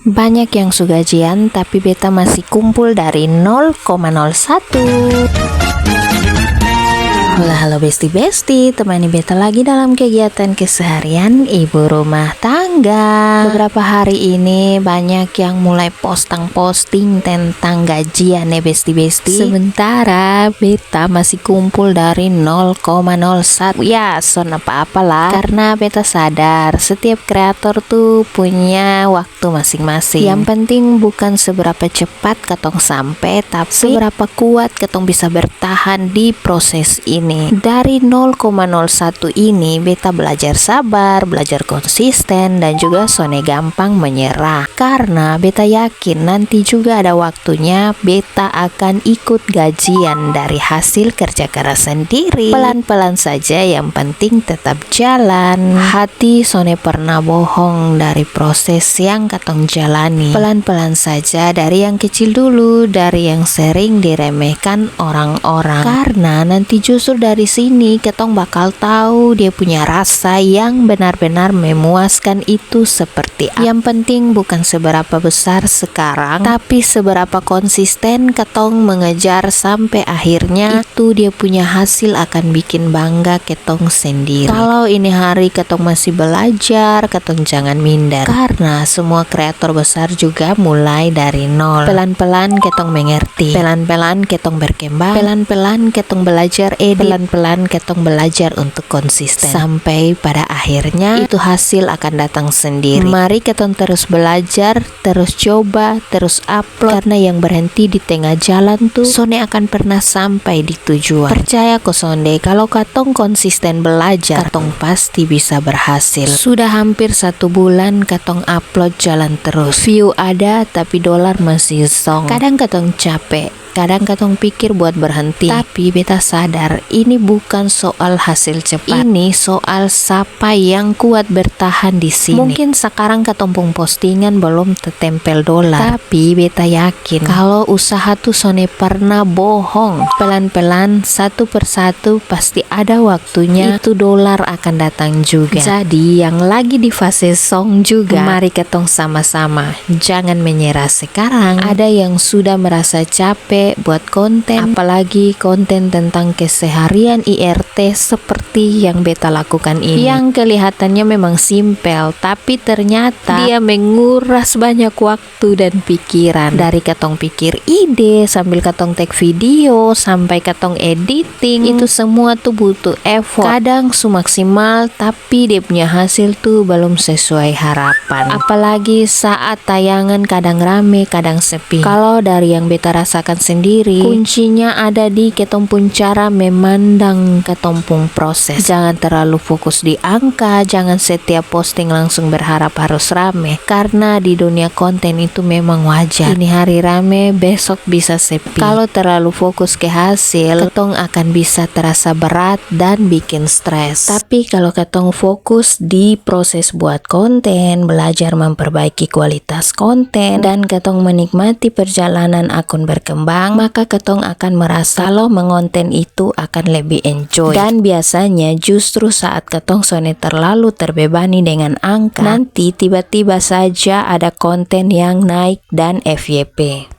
Banyak yang sugajian tapi beta masih kumpul dari 0,01. Halo besti-besti, temani beta lagi dalam kegiatan keseharian ibu rumah tangga. Beberapa hari ini banyak yang mulai posting tentang gajian ya besti-besti. Sementara beta masih kumpul dari 0,01. Ya, son apa-apalah. Karena beta sadar setiap kreator tuh punya waktu masing-masing. Yang penting bukan seberapa cepat ketong sampai, tapi seberapa kuat ketong bisa bertahan di proses ini. Dari 0,01 ini beta belajar sabar, belajar konsisten, dan juga sone gampang menyerah. Karena beta yakin nanti juga ada waktunya beta akan ikut gajian dari hasil kerja keras sendiri. Pelan-pelan saja, yang penting tetap jalan. Hati sone pernah bohong dari proses yang katong jalani. Pelan-pelan saja, dari yang kecil dulu, dari yang sering diremehkan orang-orang. Karena nanti justru dari sini ketong bakal tahu dia punya rasa yang benar-benar memuaskan itu seperti apa. Yang penting bukan seberapa besar sekarang, tapi seberapa konsisten ketong mengejar sampai akhirnya itu dia punya hasil akan bikin bangga ketong sendiri. Kalau ini hari ketong masih belajar, ketong jangan minder, karena semua kreator besar juga mulai dari nol. Pelan-pelan ketong mengerti, pelan-pelan ketong berkembang, pelan-pelan ketong belajar edit, pelan-pelan ketong belajar untuk konsisten, sampai pada akhirnya itu hasil akan datang sendiri. Mari ketong terus belajar, terus coba, terus upload, karena yang berhenti di tengah jalan tuh sone akan pernah sampai di tujuan. Percaya kok sonde, kalau katong konsisten belajar, katong pasti bisa berhasil. Sudah hampir 1 bulan katong upload jalan terus, view ada tapi dolar masih song. Kadang katong capek, kadang katong pikir buat berhenti, tapi beta sadar ini bukan soal hasil cepat, ini soal siapa yang kuat bertahan di sini. Mungkin sekarang ketompong postingan belum tertempel dolar, tapi beta yakin kalau usaha tuh sone pernah bohong. Pelan-pelan, satu persatu pasti ada waktunya itu dolar akan datang juga. Jadi yang lagi di fase song juga, mari ketong sama-sama jangan menyerah sekarang. Ada yang sudah merasa capek buat konten, apalagi konten tentang keseharian IRT seperti yang beta lakukan ini, yang kelihatannya memang simpel, tapi ternyata dia menguras banyak waktu dan pikiran. Dari katong pikir ide, sambil katong take video, sampai katong editing, itu semua tuh butuh effort. Kadang maksimal, tapi dia punya hasil tuh belum sesuai harapan. Apalagi saat tayangan kadang rame, kadang sepi. Kalau dari yang beta rasakan sendiri, kuncinya ada di ketompung cara memandang ketompung proses. Jangan terlalu fokus di angka, jangan setiap posting langsung berharap harus rame, karena di dunia konten itu memang wajar ini hari rame, besok bisa sepi. Kalau terlalu fokus ke hasil, ketong akan bisa terasa berat dan bikin stres. Tapi kalau ketong fokus di proses buat konten, belajar memperbaiki kualitas konten, dan ketong menikmati perjalanan akun berkembang, maka ketong akan merasa kalau mengonten itu akan lebih enjoy. Dan biasanya justru saat ketong sone terlalu terbebani dengan angka, nanti tiba-tiba saja ada konten yang naik dan FYP.